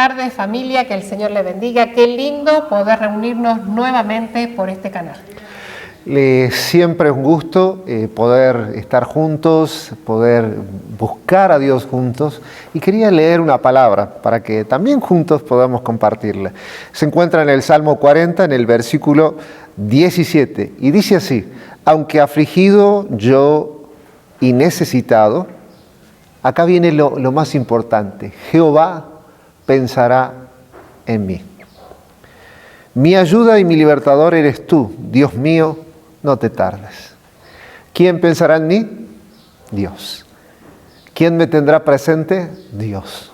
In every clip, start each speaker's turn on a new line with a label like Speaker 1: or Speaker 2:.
Speaker 1: tardes, familia, que el Señor le bendiga. Qué lindo poder reunirnos nuevamente por este canal.
Speaker 2: Siempre es un gusto poder estar juntos, poder buscar a Dios juntos. Y quería leer una palabra para que también juntos podamos compartirla. Se encuentra en el Salmo 40, en el versículo 17. Y dice así: aunque afligido yo y necesitado, acá viene lo más importante: Jehová pensará en mí. Mi ayuda y mi libertador eres tú, Dios mío, no te tardes. ¿Quién pensará en mí? Dios. ¿Quién me tendrá presente? Dios.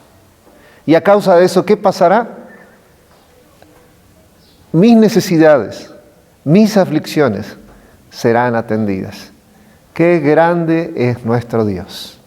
Speaker 2: Y a causa de eso, ¿qué pasará? Mis necesidades, mis aflicciones serán atendidas. Qué grande es nuestro Dios.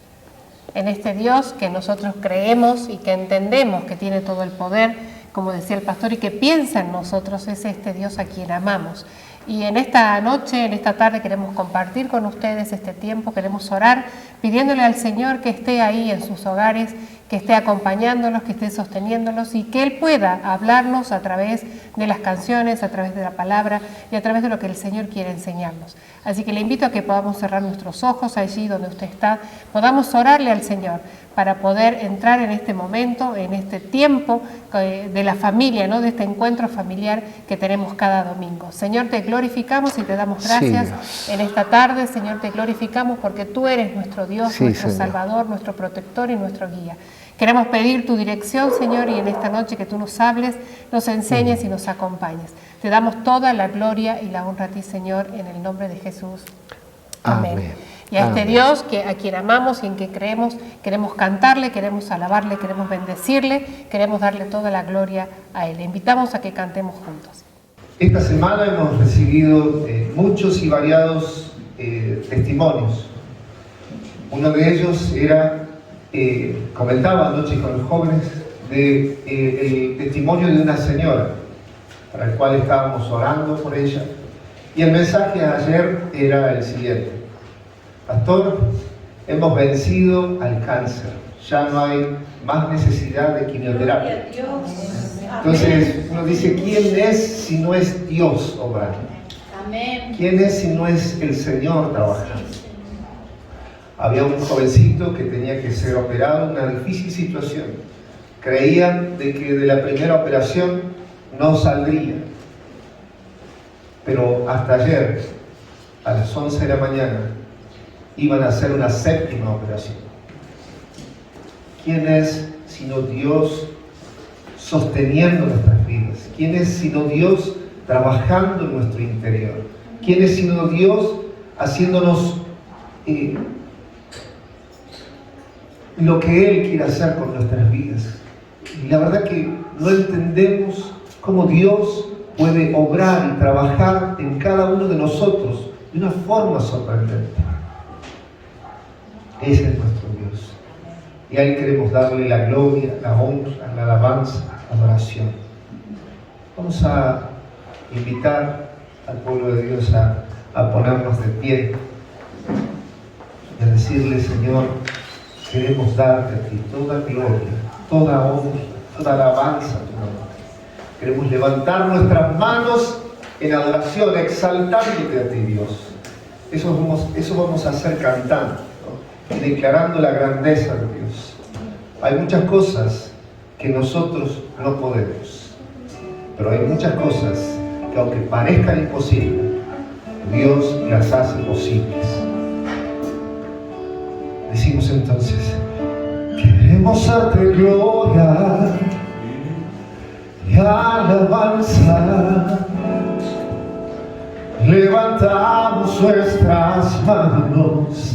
Speaker 1: En este Dios que nosotros creemos y que entendemos que tiene todo el poder, como decía el pastor, y que piensa en nosotros, es este Dios a quien amamos. Y en esta noche, en esta tarde, queremos compartir con ustedes este tiempo, queremos orar pidiéndole al Señor que esté ahí en sus hogares, que esté acompañándolos, que esté sosteniéndolos y que Él pueda hablarnos a través de las canciones, a través de la palabra y a través de lo que el Señor quiere enseñarnos. Así que le invito a que podamos cerrar nuestros ojos allí donde usted está, podamos orarle al Señor para poder entrar en este momento, en este tiempo de la familia, ¿no? De este encuentro familiar que tenemos cada domingo. Señor, te glorificamos y te damos gracias en esta tarde. Señor, te glorificamos porque tú eres nuestro Dios, nuestro Salvador, nuestro protector y nuestro guía. Queremos pedir tu dirección, Señor, y en esta noche que tú nos hables, nos enseñes y nos acompañes. Te damos toda la gloria y la honra a ti, Señor, en el nombre de Jesús. Amén. Y a este Dios a quien amamos y en que creemos, queremos cantarle, queremos alabarle, queremos bendecirle, queremos darle toda la gloria a Él. Le invitamos a que cantemos juntos.
Speaker 2: Esta semana hemos recibido muchos y variados testimonios. Uno de ellos era, comentaba anoche con los jóvenes, el testimonio de una señora, para el cual estábamos orando por ella. Y el mensaje ayer era el siguiente: pastor, hemos vencido al cáncer, ya no hay más necesidad de quimioterapia. Entonces uno dice, ¿quién es si no es Dios obrando? ¿Quién es si no es el Señor trabajando? Había un jovencito que tenía que ser operado en una difícil situación. Creían de que de la primera operación no saldría. Pero hasta ayer, a las 11 de la mañana, iban a hacer una séptima operación. ¿Quién es sino Dios sosteniendo nuestras vidas? ¿Quién es sino Dios trabajando en nuestro interior? ¿Quién es sino Dios haciéndonos lo que Él quiere hacer con nuestras vidas? Y la verdad que no entendemos cómo Dios puede obrar y trabajar en cada uno de nosotros de una forma sorprendente. Ese es nuestro Dios. Y a Él queremos darle la gloria, la honra, la alabanza, la adoración. Vamos a invitar al pueblo de Dios a ponernos de pie y a decirle, Señor, queremos darte a ti toda gloria, toda honra, toda alabanza a tu nombre. Queremos levantar nuestras manos en adoración, exaltándote a ti, Dios. Eso vamos a hacer cantando, ¿no? Y declarando la grandeza de Dios. Hay muchas cosas que nosotros no podemos, pero hay muchas cosas que, aunque parezcan imposibles, Dios las hace posibles. Decimos entonces, queremos darte gloria y alabanza. Levantamos nuestras manos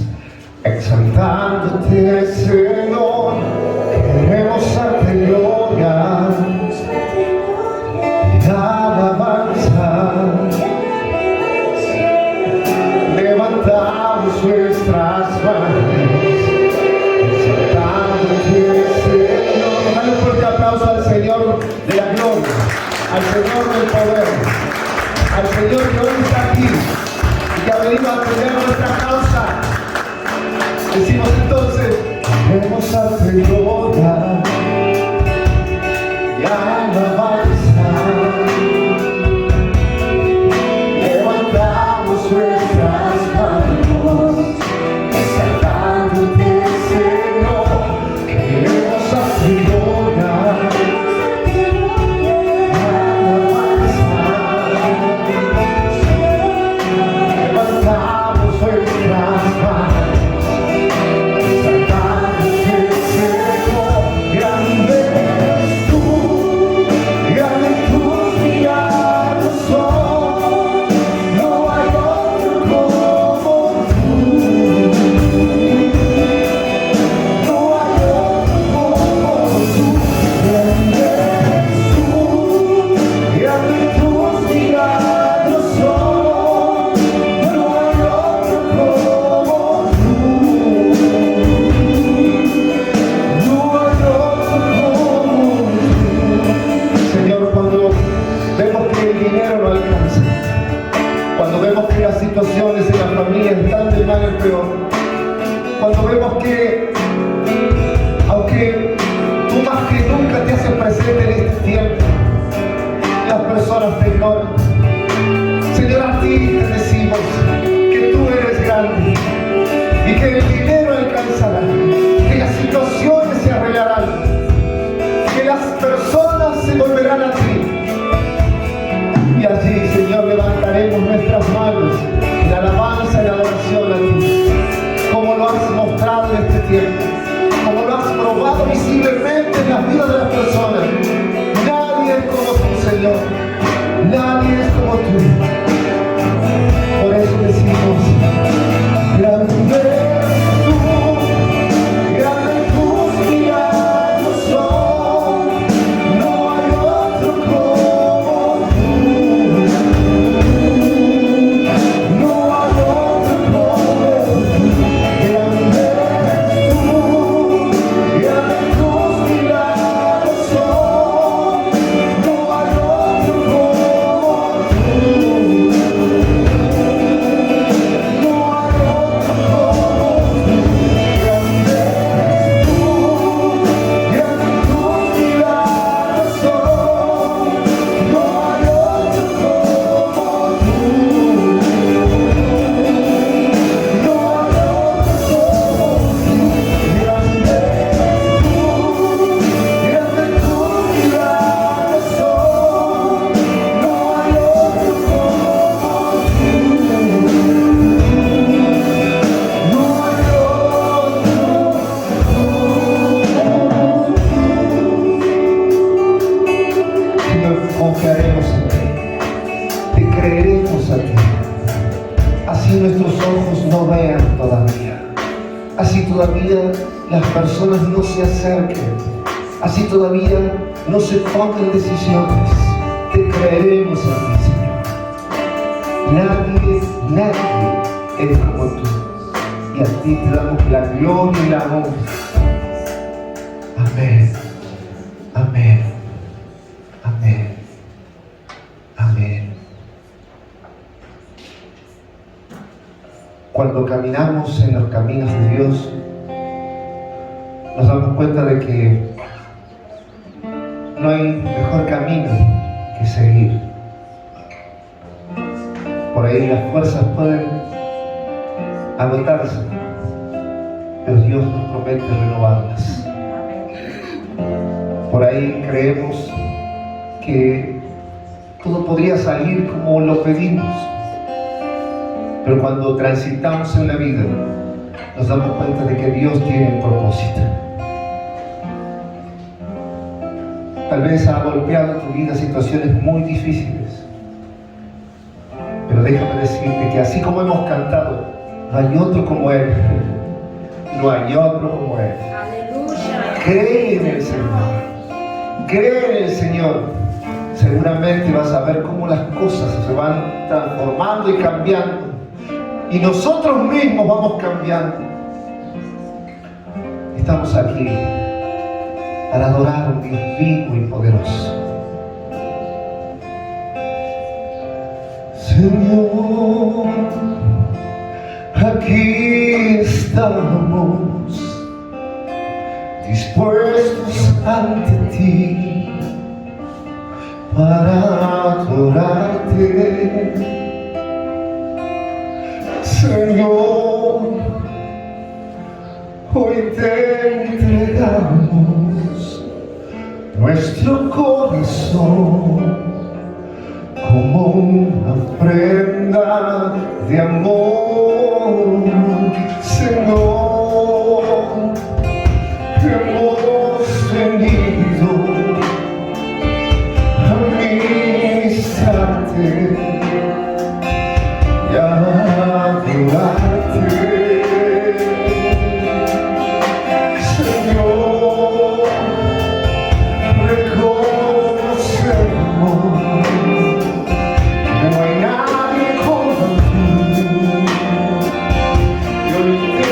Speaker 2: exaltándote, Señor. Queremos darte gloria y alabanza. Levantamos nuestras manos exaltándote, Señor. Dale un fuerte aplauso al Señor de la gloria, al Señor del poder, al Señor que hoy está aquí y que ha venido a defender nuestra causa. Decimos entonces, queremos darte gloria y alabanza. Levantamos nuestras manos, exaltándote, Señor, queremos adorar. Alabanza. Levantamos nuestras manos, exaltándote, Señor, grande eres tú, grande tus milagros son, no hay otro como tú, no hay otro como tú, grande eres tú, grande tus milagros son, no hay otro como tú, no hay otro como tú. Señor, cuando vemos que el dinero no alcanza, cuando vemos que las situaciones en la familia están de mal en peor, cuando vemos que, aunque tú más que nunca te haces presente en este tiempo, las personas te ignoran. Señor, a ti te decimos que tú eres grande y que el dinero alcanzará, que las situaciones se arreglarán, que las personas se volverán a ti. Y así, Señor, levantaremos nuestras manos en alabanza y adoración a ti, como lo has mostrado en este tiempo, como lo has probado visiblemente en las vidas de las personas. Nadie es como tú, Señor, nadie es como tú. Por eso decimos, grande eres tú, grande tus milagros son, no hay otro como tú, no hay otro como tú, grande eres tú, grande tus milagros son, no hay otro como tú, no hay otro como tú, grande eres tú, grande tus milagros son, no hay otro como tú, no hay otro como tú, grande eres tú, grande tus milagros son, no hay otro como tú, no hay otro. Señor, confiaremos en ti, te creeremos a ti, así nuestros ojos no vean todavía, así todavía las personas no se acerquen, así todavía no se pongan decisiones, te creeremos a ti, Señor. Nadie es como tú, y a ti te damos la gloria y la honra. Amén, amén, amén, amén. Cuando caminamos en los caminos de Dios, nos damos cuenta de que no hay mejor camino que seguir. Por ahí las fuerzas pueden agotarse, pero Dios nos promete renovarlas. Por ahí creemos que todo podría salir como lo pedimos, pero cuando transitamos en la vida nos damos cuenta de que Dios tiene un propósito. Tal vez ha golpeado tu vida situaciones muy difíciles, pero déjame decirte que así como hemos cantado, no hay otro como Él, no hay otro como Él. Cree en el Señor, cree en el Señor, seguramente vas a ver cómo las cosas se van transformando y cambiando, y nosotros mismos vamos cambiando. Estamos aquí para adorar a un Dios vivo y poderoso. Señor, aquí estamos dispuestos ante ti para adorarte. Señor, hoy te entregamos nuestro corazón como una ofrenda de amor. Señor, hemos venido a ministrarte y a adorarte. Señor, reconocemos que no hay nadie como tú, y hoy te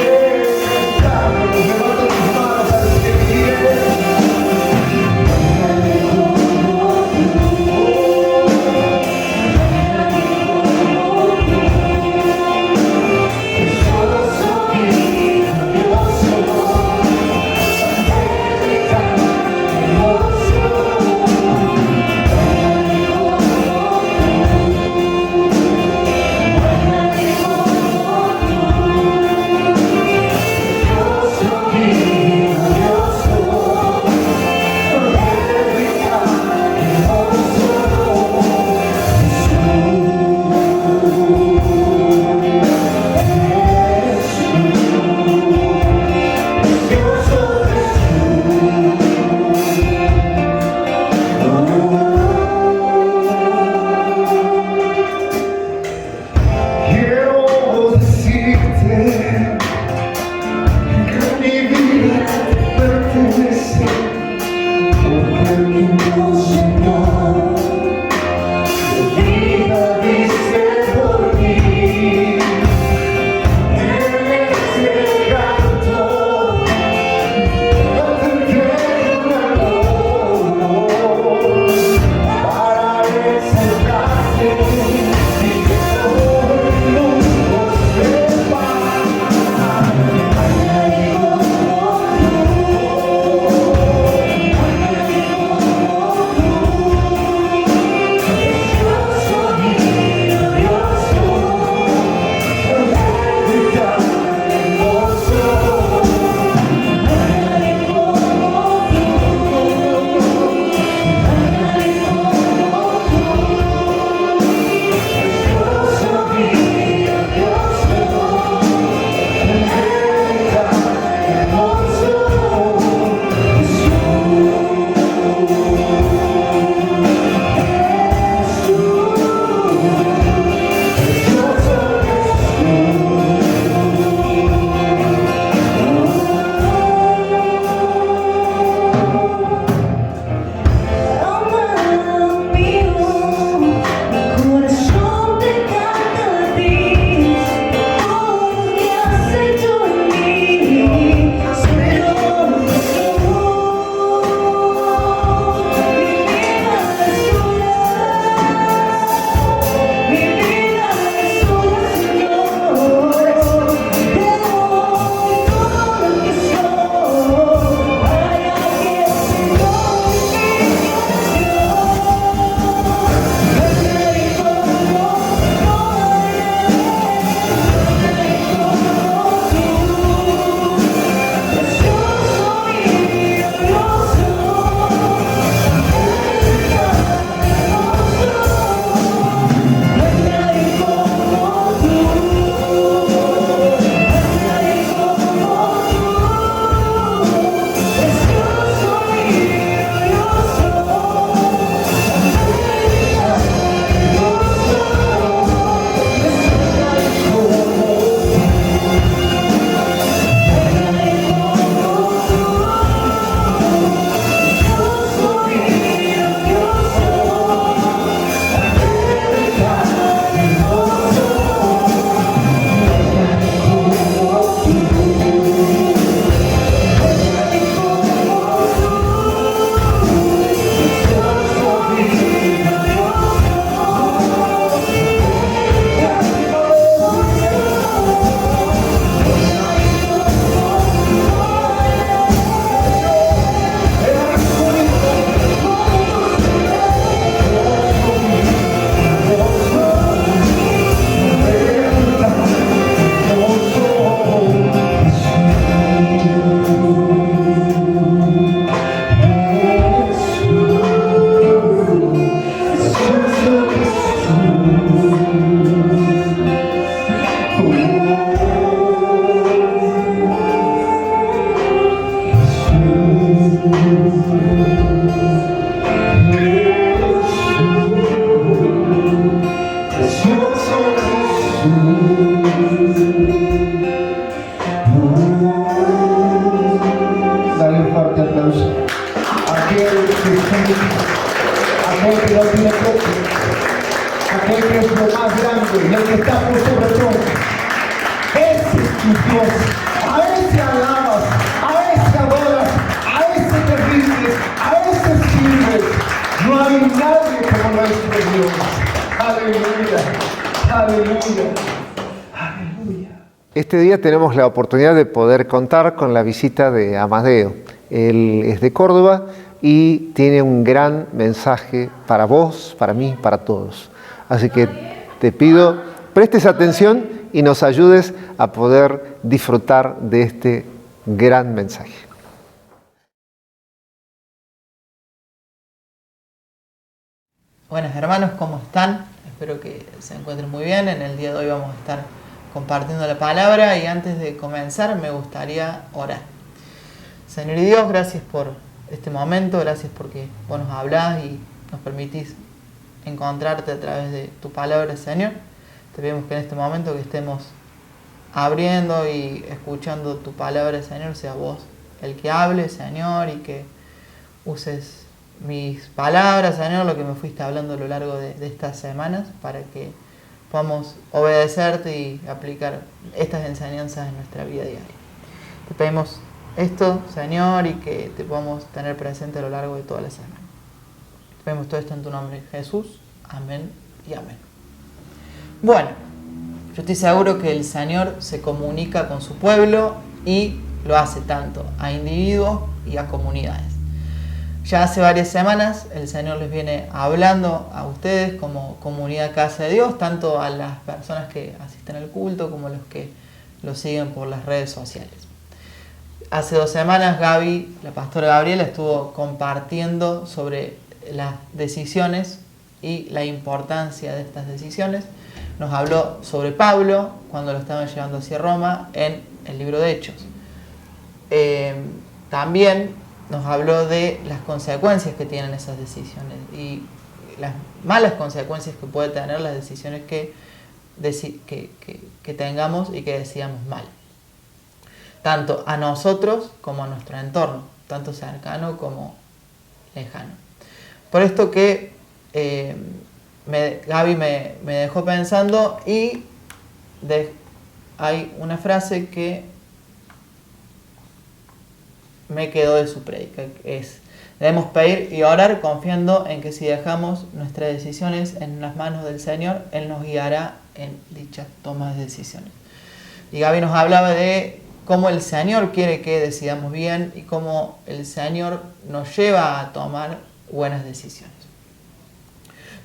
Speaker 2: aquel que no tiene costo, aquel que es lo más grande y el que está por sobre todo. Ese es tu Dios. A ese alabas, a ese adoras, a ese te rindes, a ese sirves. No hay nadie como nuestro Dios. Aleluya, aleluya, aleluya.
Speaker 3: Este día tenemos la oportunidad de poder contar con la visita de Amadeo. Él es de Córdoba y tiene un gran mensaje para vos, para mí, para todos. Así que te pido, prestes atención y nos ayudes a poder disfrutar de este gran mensaje.
Speaker 4: Buenas hermanos, ¿cómo están? Espero que se encuentren muy bien. En el día de hoy vamos a estar compartiendo la palabra y antes de comenzar me gustaría orar. Señor y Dios, gracias por este momento, gracias porque vos nos hablás y nos permitís encontrarte a través de tu palabra, Señor. Te pedimos que en este momento que estemos abriendo y escuchando tu palabra, Señor, sea vos el que hable, Señor, y que uses mis palabras, Señor, lo que me fuiste hablando a lo largo de estas semanas, para que podamos obedecerte y aplicar estas enseñanzas en nuestra vida diaria. Te pedimos esto, Señor, y que te podamos tener presente a lo largo de toda la semana. Te pedimos todo esto en tu nombre, Jesús. Amén y amén. Bueno, yo estoy seguro que el Señor se comunica con su pueblo y lo hace tanto a individuos y a comunidades. Ya hace varias semanas el Señor les viene hablando a ustedes como comunidad Casa de Dios, tanto a las personas que asisten al culto como a los que lo siguen por las redes sociales. Hace 2 semanas Gaby, la pastora Gabriela, estuvo compartiendo sobre las decisiones y la importancia de estas decisiones. Nos habló sobre Pablo cuando lo estaban llevando hacia Roma en el libro de Hechos. También nos habló de las consecuencias que tienen esas decisiones y las malas consecuencias que puede tener las decisiones que tengamos y que decidamos mal. Tanto a nosotros como a nuestro entorno, tanto cercano como lejano. Por esto que Gaby me dejó pensando y hay una frase que me quedó de su prédica, que es: debemos pedir y orar confiando en que si dejamos nuestras decisiones en las manos del Señor, Él nos guiará en dichas tomas de decisiones. Y Gaby nos hablaba de cómo el Señor quiere que decidamos bien y cómo el Señor nos lleva a tomar buenas decisiones.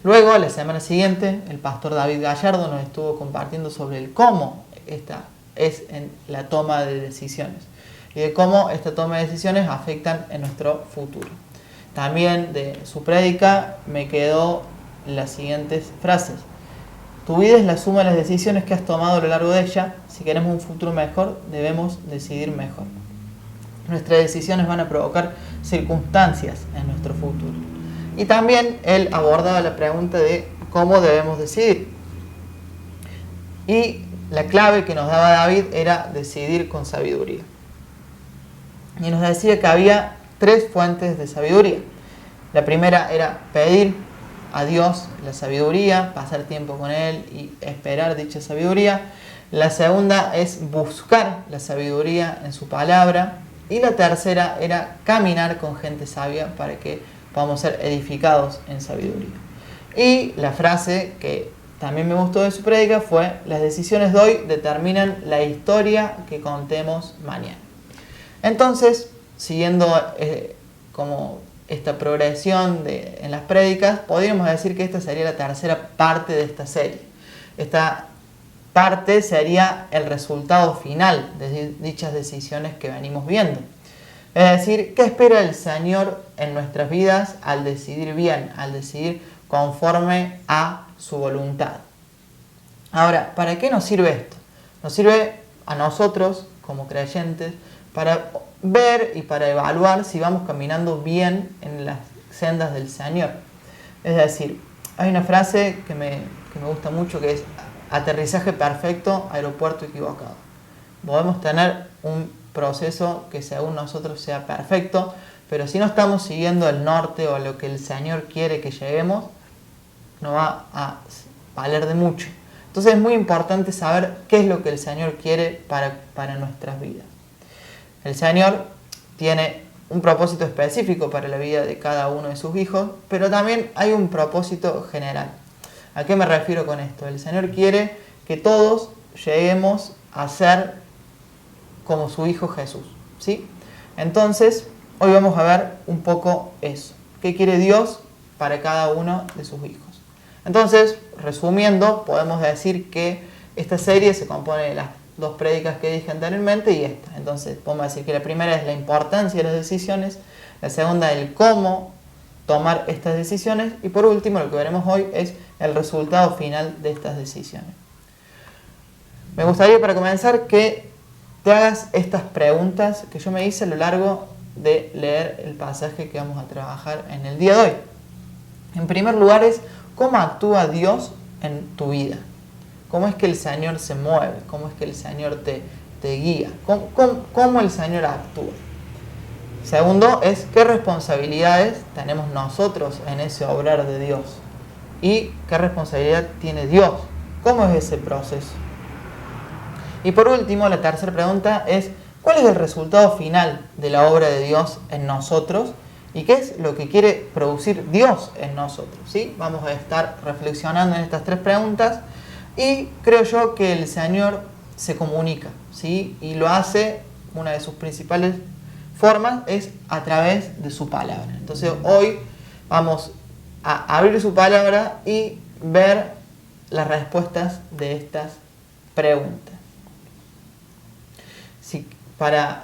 Speaker 4: Luego, la semana siguiente, el pastor David Gallardo nos estuvo compartiendo sobre el cómo esta es en la toma de decisiones y de cómo esta toma de decisiones afectan en nuestro futuro. También de su prédica me quedó las siguientes frases: tu vida es la suma de las decisiones que has tomado a lo largo de ella. Si queremos un futuro mejor, debemos decidir mejor. Nuestras decisiones van a provocar circunstancias en nuestro futuro. Y también él abordaba la pregunta de cómo debemos decidir. Y la clave que nos daba David era decidir con sabiduría. Y nos decía que había 3 fuentes de sabiduría. La primera era pedir a Dios la sabiduría, pasar tiempo con Él y esperar dicha sabiduría. La segunda es buscar la sabiduría en su palabra. Y la tercera era caminar con gente sabia para que podamos ser edificados en sabiduría. Y la frase que también me gustó de su prédica fue: las decisiones de hoy determinan la historia que contemos mañana. Entonces, siguiendo como esta progresión en las prédicas, podríamos decir que esta sería la tercera parte de esta serie. Esta parte sería el resultado final de dichas decisiones que venimos viendo. Es decir, ¿qué espera el Señor en nuestras vidas al decidir bien, al decidir conforme a su voluntad? Ahora, ¿para qué nos sirve esto? Nos sirve a nosotros como creyentes para ver y para evaluar si vamos caminando bien en las sendas del Señor. Es decir, hay una frase que me gusta mucho que es: aterrizaje perfecto, aeropuerto equivocado. Podemos tener un proceso que según nosotros sea perfecto, pero si no estamos siguiendo el norte o lo que el Señor quiere que lleguemos, no va a valer de mucho. Entonces es muy importante saber qué es lo que el Señor quiere para nuestras vidas. El Señor tiene un propósito específico para la vida de cada uno de sus hijos, pero también hay un propósito general. ¿A qué me refiero con esto? El Señor quiere que todos lleguemos a ser como su Hijo Jesús, ¿sí? Entonces, hoy vamos a ver un poco eso. ¿Qué quiere Dios para cada uno de sus hijos? Entonces, resumiendo, podemos decir que esta serie se compone de las dos prédicas que dije anteriormente y esta. Entonces, podemos decir que la primera es la importancia de las decisiones, la segunda el cómo tomar estas decisiones y por último, lo que veremos hoy es el resultado final de estas decisiones. Me gustaría para comenzar que te hagas estas preguntas que yo me hice a lo largo de leer el pasaje que vamos a trabajar en el día de hoy. En primer lugar es, ¿cómo actúa Dios en tu vida? ¿Cómo es que el Señor se mueve? ¿Cómo es que el Señor te guía? ¿Cómo el Señor actúa? Segundo es, ¿qué responsabilidades tenemos nosotros en ese obrar de Dios? ¿Y qué responsabilidad tiene Dios? ¿Cómo es ese proceso? Y por último, la tercera pregunta es, ¿cuál es el resultado final de la obra de Dios en nosotros? ¿Y qué es lo que quiere producir Dios en nosotros? ¿Sí? Vamos a estar reflexionando en estas tres preguntas y creo yo que el Señor se comunica, ¿sí? Y lo hace, una de sus principales formas es a través de su palabra. Entonces hoy vamos a abrir su palabra y ver las respuestas de estas preguntas.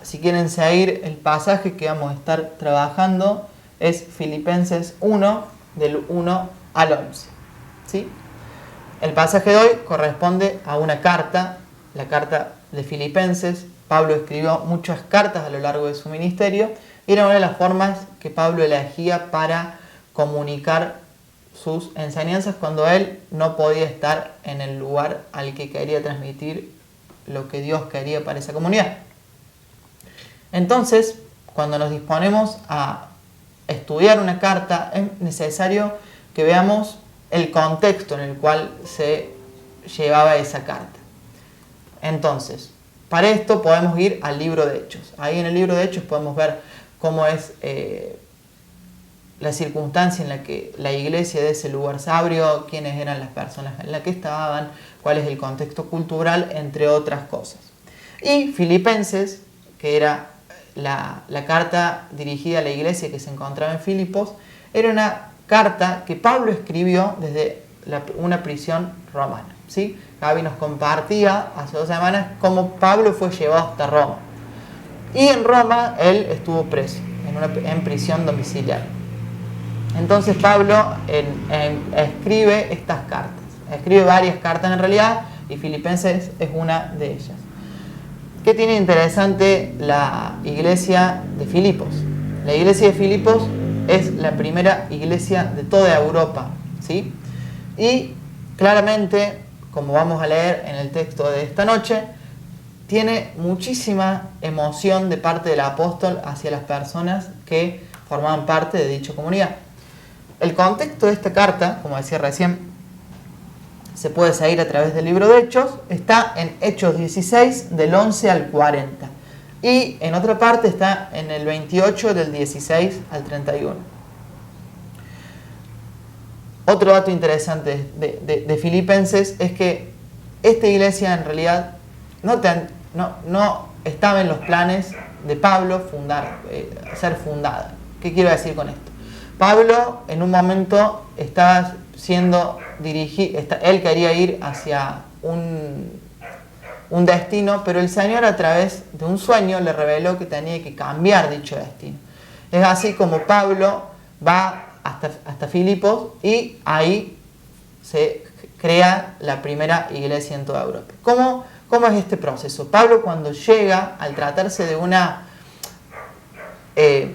Speaker 4: Si quieren seguir el pasaje que vamos a estar trabajando es Filipenses 1, del 1 al 11. ¿Sí? El pasaje de hoy corresponde a una carta, la carta de Filipenses. Pablo escribió muchas cartas a lo largo de su ministerio y era una de las formas que Pablo elegía para comunicar sus enseñanzas cuando él no podía estar en el lugar al que quería transmitir lo que Dios quería para esa comunidad. Entonces, cuando nos disponemos a estudiar una carta, es necesario que veamos el contexto en el cual se llevaba esa carta. Entonces, para esto podemos ir al libro de Hechos. Ahí en el libro de Hechos podemos ver cómo es la circunstancia en la que la iglesia de ese lugar se abrió, quiénes eran las personas en las que estaban, cuál es el contexto cultural, entre otras cosas. Y Filipenses, que era la carta dirigida a la iglesia que se encontraba en Filipos, era una carta que Pablo escribió desde una prisión romana. ¿Sí? Gaby nos compartía hace 2 semanas cómo Pablo fue llevado hasta Roma. Y en Roma él estuvo preso, en prisión domiciliaria. Entonces Pablo escribe estas cartas. Escribe varias cartas en realidad y Filipenses es una de ellas. ¿Qué tiene interesante la iglesia de Filipos? La iglesia de Filipos es la primera iglesia de toda Europa, ¿sí? Y claramente, como vamos a leer en el texto de esta noche, tiene muchísima emoción de parte del apóstol hacia las personas que formaban parte de dicha comunidad. El contexto de esta carta, como decía recién, se puede seguir a través del libro de Hechos, está en Hechos 16 del 11 al 40 y en otra parte está en el 28 del 16 al 31. Otro dato interesante de Filipenses es que esta iglesia en realidad no estaba en los planes de Pablo ser fundada. ¿Qué quiero decir con esto? Pablo en un momento estaba siendo dirigido, él quería ir hacia un destino, pero el Señor a través de un sueño le reveló que tenía que cambiar dicho destino. Es así como Pablo va hasta Filipos y ahí se crea la primera iglesia en toda Europa. ¿Cómo es este proceso? Pablo, cuando llega, al tratarse de una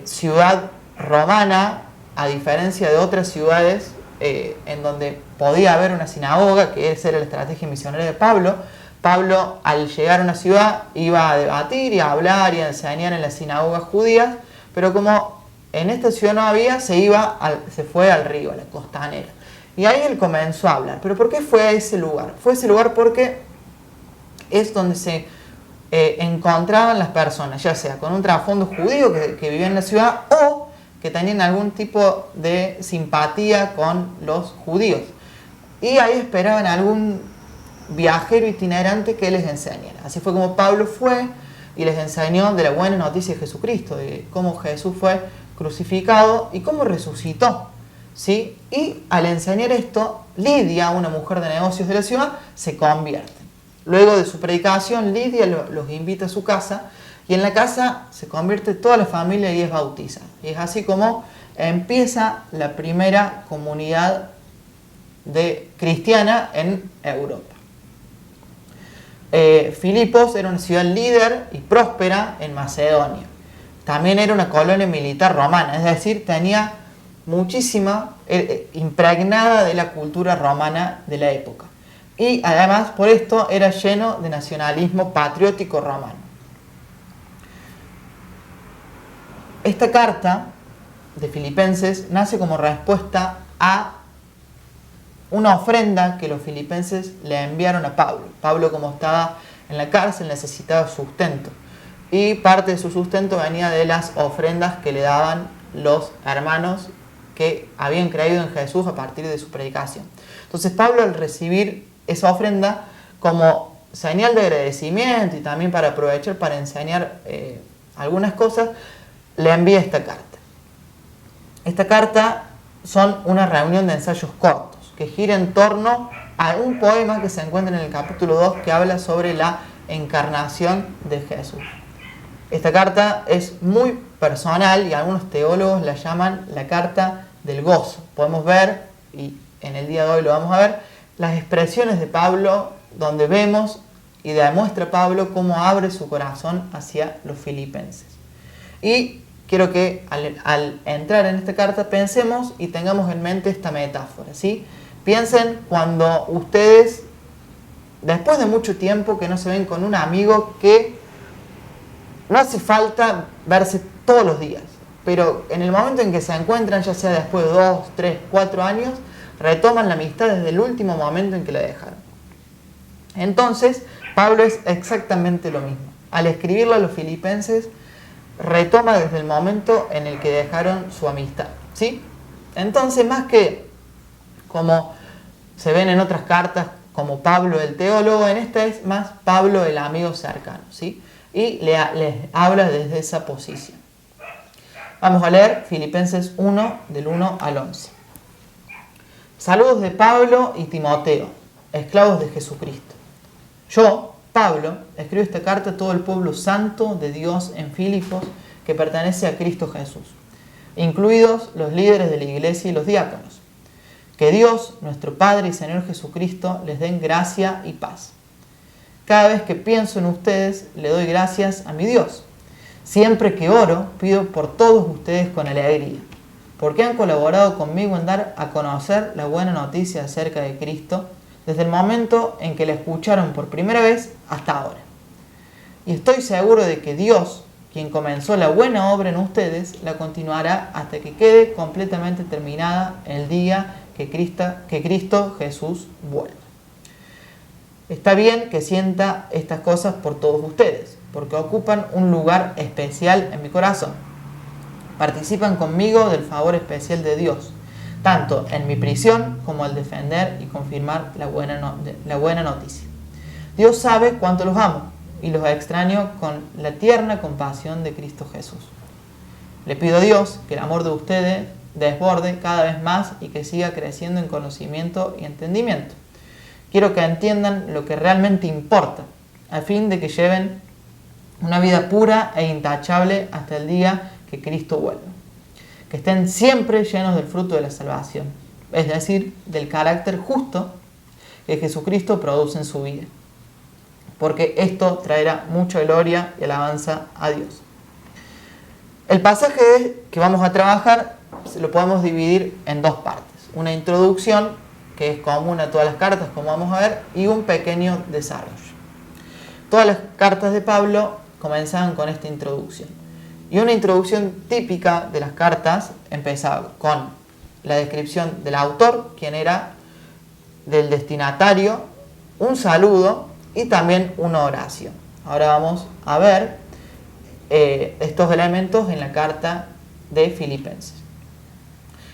Speaker 4: ciudad romana, a diferencia de otras ciudades en donde podía haber una sinagoga, que esa era la estrategia misionera de Pablo, Pablo al llegar a una ciudad iba a debatir y a hablar y a enseñar en las sinagogas judías, pero como en esta ciudad no había, se fue al río, a la costanera. Y ahí él comenzó a hablar. ¿Pero por qué fue a ese lugar? Fue a ese lugar porque es donde se encontraban las personas, ya sea con un trasfondo judío que vivía en la ciudad o que tenían algún tipo de simpatía con los judíos. Y ahí esperaban algún viajero itinerante que les enseñara. Así fue como Pablo fue y les enseñó de la buena noticia de Jesucristo, de cómo Jesús fue crucificado y cómo resucitó, ¿sí? Y al enseñar esto, Lidia, una mujer de negocios de la ciudad, se convierte. Luego de su predicación, Lidia los invita a su casa y en la casa se convierte toda la familia y es bautizada. Y es así como empieza la primera comunidad cristiana en Europa. Filipos era una ciudad líder y próspera en Macedonia. También era una colonia militar romana, es decir, tenía muchísima, impregnada de la cultura romana de la época. Y además, por esto, era lleno de nacionalismo patriótico romano. Esta carta de Filipenses nace como respuesta a una ofrenda que los filipenses le enviaron a Pablo. Pablo, como estaba en la cárcel, necesitaba sustento. Y parte de su sustento venía de las ofrendas que le daban los hermanos que habían creído en Jesús a partir de su predicación. Entonces Pablo, al recibir esa ofrenda como señal de agradecimiento y también para aprovechar para enseñar algunas cosas, le envía esta carta. Esta carta son una reunión de ensayos cortos que gira en torno a un poema que se encuentra en el capítulo 2 que habla sobre la encarnación de Jesús. Esta carta es muy personal y algunos teólogos la llaman la carta del gozo. Podemos ver, y en el día de hoy lo vamos a ver, las expresiones de Pablo donde vemos y demuestra Pablo cómo abre su corazón hacia los filipenses. Y quiero que al entrar en esta carta pensemos y tengamos en mente esta metáfora, ¿sí? Piensen cuando ustedes, después de mucho tiempo que no se ven con un amigo que no hace falta verse todos los días, pero en el momento en que se encuentran, ya sea después de 2, 3, 4 años, retoman la amistad desde el último momento en que la dejaron. Entonces, Pablo es exactamente lo mismo. Al escribirle a los filipenses, retoma desde el momento en el que dejaron su amistad, ¿sí? Entonces, más que como se ven en otras cartas, como Pablo el teólogo, en esta es más Pablo el amigo cercano, ¿sí? Y les habla desde esa posición. Vamos a leer Filipenses 1, del 1 al 11. Saludos de Pablo y Timoteo, esclavos de Jesucristo. Yo, Pablo, escribo esta carta a todo el pueblo santo de Dios en Filipos que pertenece a Cristo Jesús, incluidos los líderes de la iglesia y los diáconos. Que Dios, nuestro Padre y Señor Jesucristo, les den gracia y paz. Cada vez que pienso en ustedes, le doy gracias a mi Dios. Siempre que oro, pido por todos ustedes con alegría, porque han colaborado conmigo en dar a conocer la buena noticia acerca de Cristo desde el momento en que la escucharon por primera vez hasta ahora. Y estoy seguro de que Dios, quien comenzó la buena obra en ustedes, la continuará hasta que quede completamente terminada el día que Cristo Jesús vuelva. Está bien que sienta estas cosas por todos ustedes, porque ocupan un lugar especial en mi corazón. Participan conmigo del favor especial de Dios, tanto en mi prisión como al defender y confirmar la buena noticia. Dios sabe cuánto los amo y los extraño con la tierna compasión de Cristo Jesús. Le pido a Dios que el amor de ustedes desborde cada vez más y que siga creciendo en conocimiento y entendimiento. Quiero que entiendan lo que realmente importa, a fin de que lleven una vida pura e intachable hasta el día que Cristo vuelva. Que estén siempre llenos del fruto de la salvación, es decir, del carácter justo que Jesucristo produce en su vida, porque esto traerá mucha gloria y alabanza a Dios. El pasaje que vamos a trabajar lo podemos dividir en dos partes. Una introducción, que es común a todas las cartas, como vamos a ver, y un pequeño desarrollo. Todas las cartas de Pablo comenzaban con esta introducción. Y una introducción típica de las cartas empezaba con la descripción del autor, quién era, del destinatario, un saludo y también una oración. Ahora vamos a ver estos elementos en la carta de Filipenses.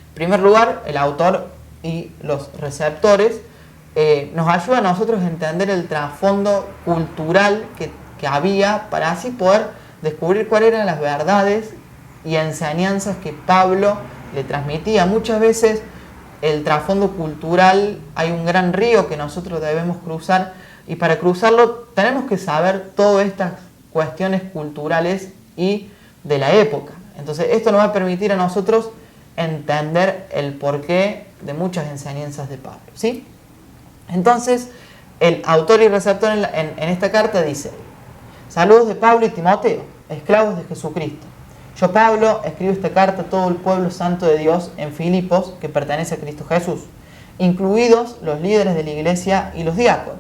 Speaker 4: En primer lugar, el autor y los receptores nos ayudan a nosotros a entender el trasfondo cultural que había para así poder descubrir cuáles eran las verdades y enseñanzas que Pablo le transmitía. Muchas veces el trasfondo cultural, hay un gran río que nosotros debemos cruzar y para cruzarlo tenemos que saber todas estas cuestiones culturales y de la época. Entonces esto nos va a permitir a nosotros entender el porqué de muchas enseñanzas de Pablo, ¿sí? Entonces el autor y receptor en esta carta dice: saludos de Pablo y Timoteo, esclavos de Jesucristo. Yo, Pablo, escribo esta carta a todo el pueblo santo de Dios en Filipos, que pertenece a Cristo Jesús, incluidos los líderes de la iglesia y los diáconos.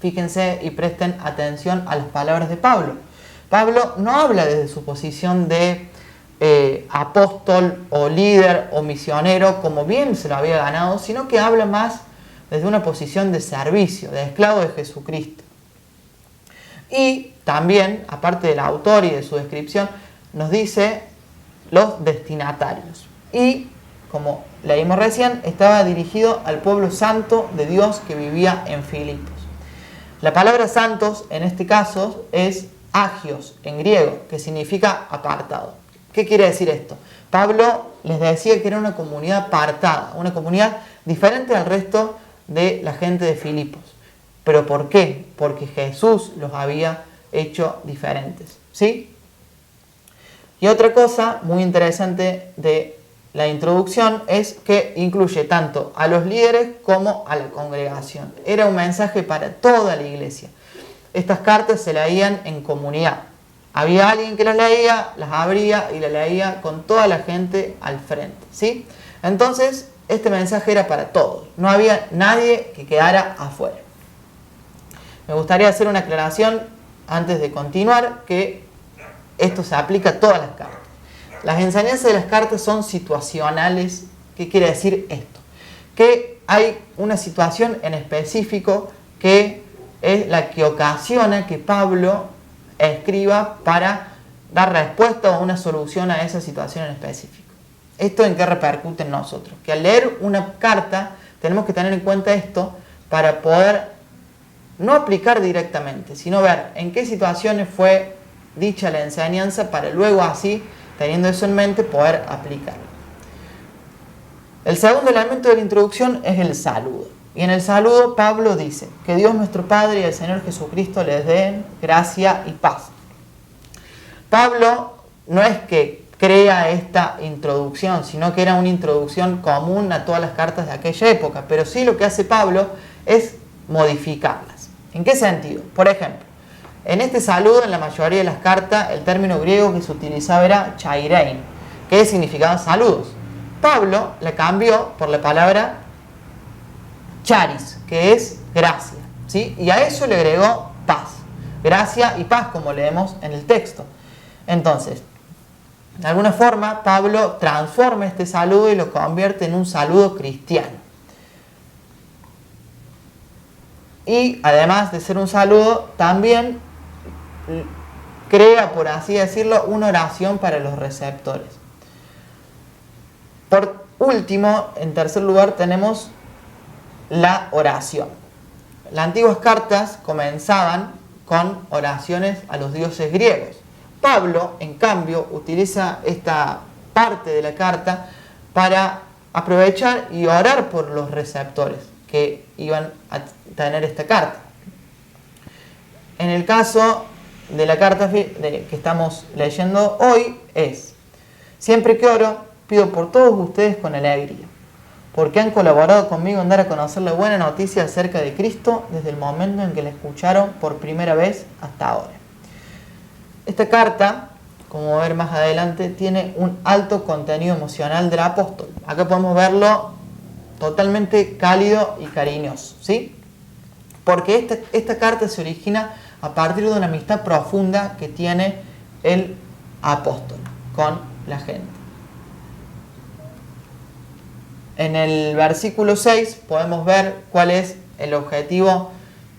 Speaker 4: Fíjense y presten atención a las palabras de Pablo. Pablo no habla desde su posición de apóstol o líder o misionero, como bien se lo había ganado, sino que habla más desde una posición de servicio, de esclavo de Jesucristo. Y también, aparte del autor y de su descripción, nos dice los destinatarios. Y, como leímos recién, estaba dirigido al pueblo santo de Dios que vivía en Filipos. La palabra santos, en este caso, es agios, en griego, que significa apartado. ¿Qué quiere decir esto? Pablo les decía que era una comunidad apartada, una comunidad diferente al resto de la gente de Filipos. ¿Pero por qué? Porque Jesús los había hecho diferentes, ¿sí? Y otra cosa muy interesante de la introducción es que incluye tanto a los líderes como a la congregación. Era un mensaje para toda la iglesia. Estas cartas se leían en comunidad. Había alguien que las leía, las abría y las leía con toda la gente al frente, ¿sí? Entonces, este mensaje era para todos. No había nadie que quedara afuera. Me gustaría hacer una aclaración antes de continuar, que esto se aplica a todas las cartas. Las enseñanzas de las cartas son situacionales. ¿Qué quiere decir esto? Que hay una situación en específico que es la que ocasiona que Pablo escriba para dar respuesta o una solución a esa situación en específico. ¿Esto en qué repercute en nosotros? Que al leer una carta tenemos que tener en cuenta esto para poder no aplicar directamente, sino ver en qué situaciones fue dicha la enseñanza para luego así, teniendo eso en mente, poder aplicarlo. El segundo elemento de la introducción es el saludo. Y en el saludo Pablo dice: que Dios nuestro Padre y el Señor Jesucristo les den gracia y paz. Pablo no es que crea esta introducción, sino que era una introducción común a todas las cartas de aquella época, pero sí lo que hace Pablo es modificarlas. ¿En qué sentido? Por ejemplo, en este saludo, en la mayoría de las cartas, el término griego que se utilizaba era chairein, que significaba saludos. Pablo la cambió por la palabra charis, que es gracia, ¿sí? Y a eso le agregó paz, gracia y paz, como leemos en el texto. Entonces, de alguna forma, Pablo transforma este saludo y lo convierte en un saludo cristiano. Y además de ser un saludo, también crea, por así decirlo, una oración para los receptores. Por último, en tercer lugar, tenemos la oración. Las antiguas cartas comenzaban con oraciones a los dioses griegos. Pablo, en cambio, utiliza esta parte de la carta para aprovechar y orar por los receptores que iban a tener esta carta. En el caso de la carta que estamos leyendo hoy es: siempre que oro, pido por todos ustedes con alegría, porque han colaborado conmigo en dar a conocer la buena noticia acerca de Cristo desde el momento en que la escucharon por primera vez hasta ahora. Esta carta, como ver más adelante, tiene un alto contenido emocional del apóstol. Acá podemos verlo totalmente cálido y cariñoso, ¿sí? Porque esta carta se origina a partir de una amistad profunda que tiene el apóstol con la gente. En el versículo 6 podemos ver cuál es el objetivo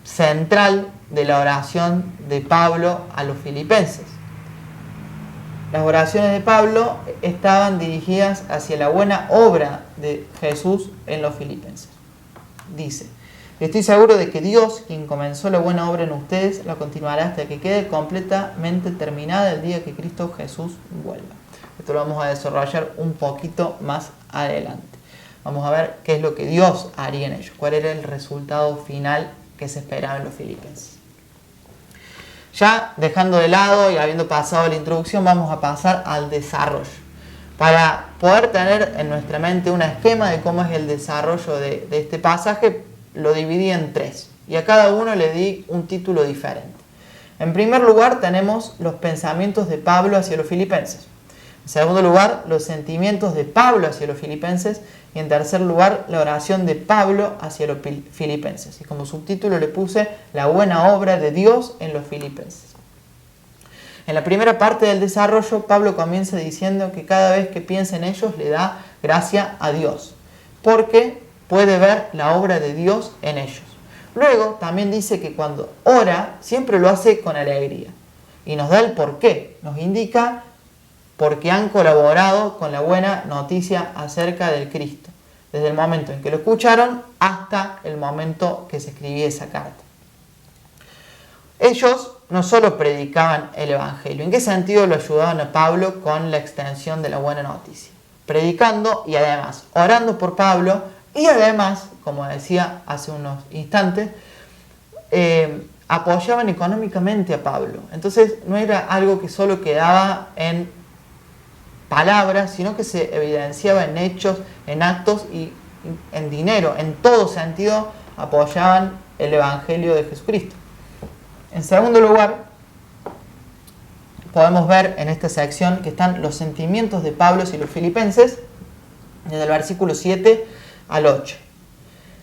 Speaker 4: central de la oración de Pablo a los filipenses. Las oraciones de Pablo estaban dirigidas hacia la buena obra de Jesús en los filipenses. Dice: estoy seguro de que Dios, quien comenzó la buena obra en ustedes, la continuará hasta que quede completamente terminada el día que Cristo Jesús vuelva. Esto lo vamos a desarrollar un poquito más adelante. Vamos a ver qué es lo que Dios haría en ellos, cuál era el resultado final que se esperaba en los filipenses. Ya dejando de lado y habiendo pasado la introducción, vamos a pasar al desarrollo. Para poder tener en nuestra mente un esquema de cómo es el desarrollo de este pasaje, lo dividí en 3 y a cada uno le di un título diferente. En primer lugar tenemos los pensamientos de Pablo hacia los filipenses. En segundo lugar, los sentimientos de Pablo hacia los filipenses. Y en tercer lugar, la oración de Pablo hacia los filipenses. Y como subtítulo le puse la buena obra de Dios en los filipenses. En la primera parte del desarrollo, Pablo comienza diciendo que cada vez que piensa en ellos le da gracia a Dios, porque puede ver la obra de Dios en ellos. Luego también dice que cuando ora, siempre lo hace con alegría. Y nos da el porqué, nos indica porque han colaborado con la buena noticia acerca del Cristo, desde el momento en que lo escucharon hasta el momento que se escribía esa carta. Ellos no solo predicaban el Evangelio. ¿En qué sentido lo ayudaban a Pablo con la extensión de la buena noticia? Predicando y además orando por Pablo y además, como decía hace unos instantes, apoyaban económicamente a Pablo. Entonces no era algo que solo quedaba en palabras, sino que se evidenciaba en hechos, en actos y en dinero. En todo sentido apoyaban el Evangelio de Jesucristo. En segundo lugar, podemos ver en esta sección que están los sentimientos de Pablo hacia los filipenses, desde el versículo 7 al 8.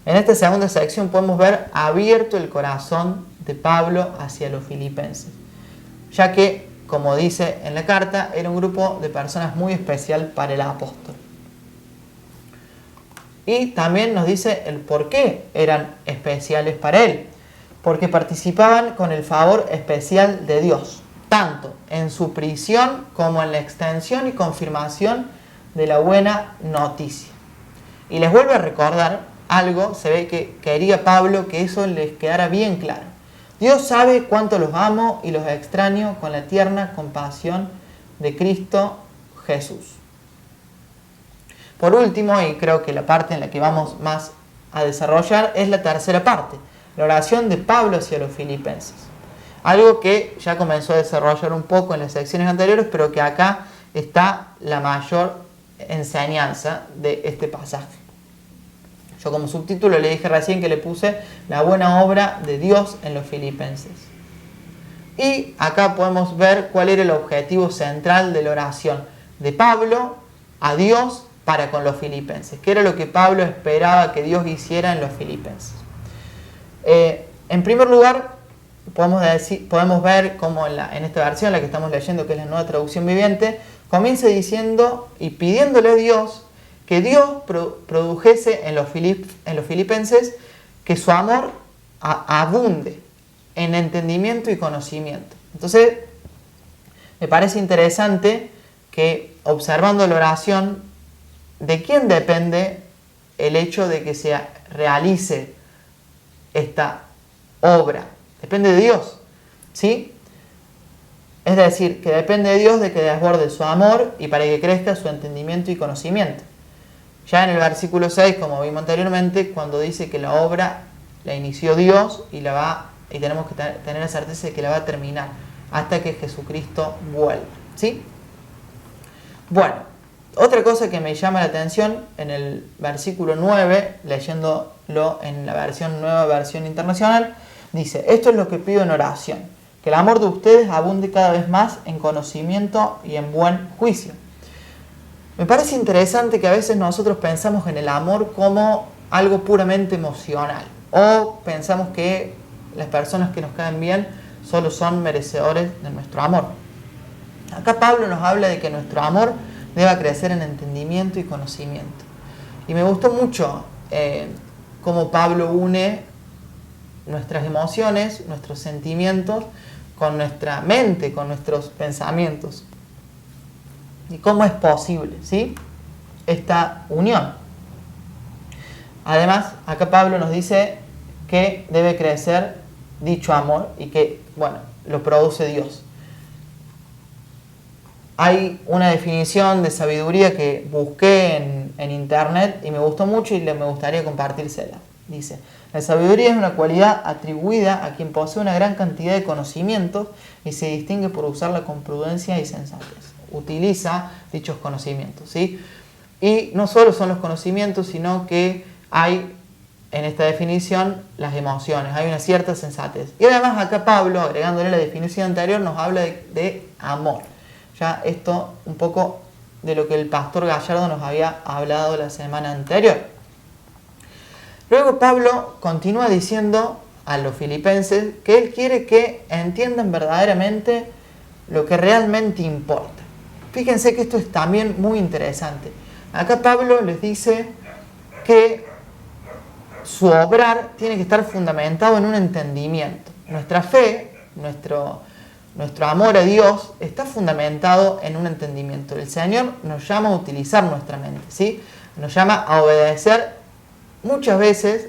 Speaker 4: En esta segunda sección podemos ver abierto el corazón de Pablo hacia los filipenses, ya que, como dice en la carta, era un grupo de personas muy especial para el apóstol. Y también nos dice el por qué eran especiales para él. Porque participaban con el favor especial de Dios, tanto en su prisión como en la extensión y confirmación de la buena noticia. Y les vuelvo a recordar algo, se ve que quería Pablo que eso les quedara bien claro. Dios sabe cuánto los amo y los extraño con la tierna compasión de Cristo Jesús. Por último, y creo que la parte en la que vamos más a desarrollar es la tercera parte, la oración de Pablo hacia los filipenses. Algo que ya comenzó a desarrollar un poco en las secciones anteriores, pero que acá está la mayor enseñanza de este pasaje. Yo como subtítulo le dije recién que le puse la buena obra de Dios en los filipenses. Y acá podemos ver cuál era el objetivo central de la oración de Pablo a Dios para con los filipenses. ¿Qué era lo que Pablo esperaba que Dios hiciera en los filipenses? En primer lugar, podemos ver cómo en esta versión, la que estamos leyendo, que es la Nueva Traducción Viviente, comienza diciendo y pidiéndole a Dios que Dios produjese en los filipenses que su amor abunde en entendimiento y conocimiento. Entonces, me parece interesante que observando la oración, ¿de quién depende el hecho de que se realice esta obra? Depende de Dios, ¿sí? Es decir, que depende de Dios de que desborde su amor y para que crezca su entendimiento y conocimiento. Ya en el versículo 6, como vimos anteriormente, cuando dice que la obra la inició Dios y tenemos que tener la certeza de que la va a terminar hasta que Jesucristo vuelva, ¿sí? Bueno, otra cosa que me llama la atención en el versículo 9, leyéndolo en la nueva versión internacional, dice: esto es lo que pido en oración, que el amor de ustedes abunde cada vez más en conocimiento y en buen juicio. Me parece interesante que a veces nosotros pensamos en el amor como algo puramente emocional, o pensamos que las personas que nos caen bien solo son merecedores de nuestro amor. Acá Pablo nos habla de que nuestro amor deba crecer en entendimiento y conocimiento. Y me gustó mucho cómo Pablo une nuestras emociones, nuestros sentimientos, con nuestra mente, con nuestros pensamientos. Y cómo es posible, ¿sí?, esta unión. Además, acá Pablo nos dice que debe crecer dicho amor y que, bueno, lo produce Dios. Hay una definición de sabiduría que busqué en internet y me gustó mucho y me gustaría compartírsela. Dice: la sabiduría es una cualidad atribuida a quien posee una gran cantidad de conocimientos y se distingue por usarla con prudencia y sensatez. Utiliza dichos conocimientos, ¿sí? Y no solo son los conocimientos, sino que hay en esta definición las emociones, hay una cierta sensatez. Y además acá Pablo, agregándole la definición anterior, nos habla de amor. Ya esto un poco de lo que el pastor Gallardo nos había hablado la semana anterior. Luego Pablo continúa diciendo a los filipenses que él quiere que entiendan verdaderamente lo que realmente importa. Fíjense que esto es también muy interesante. Acá Pablo les dice que su obrar tiene que estar fundamentado en un entendimiento. Nuestra fe, nuestro amor a Dios está fundamentado en un entendimiento. El Señor nos llama a utilizar nuestra mente, ¿sí? Nos llama a obedecer muchas veces,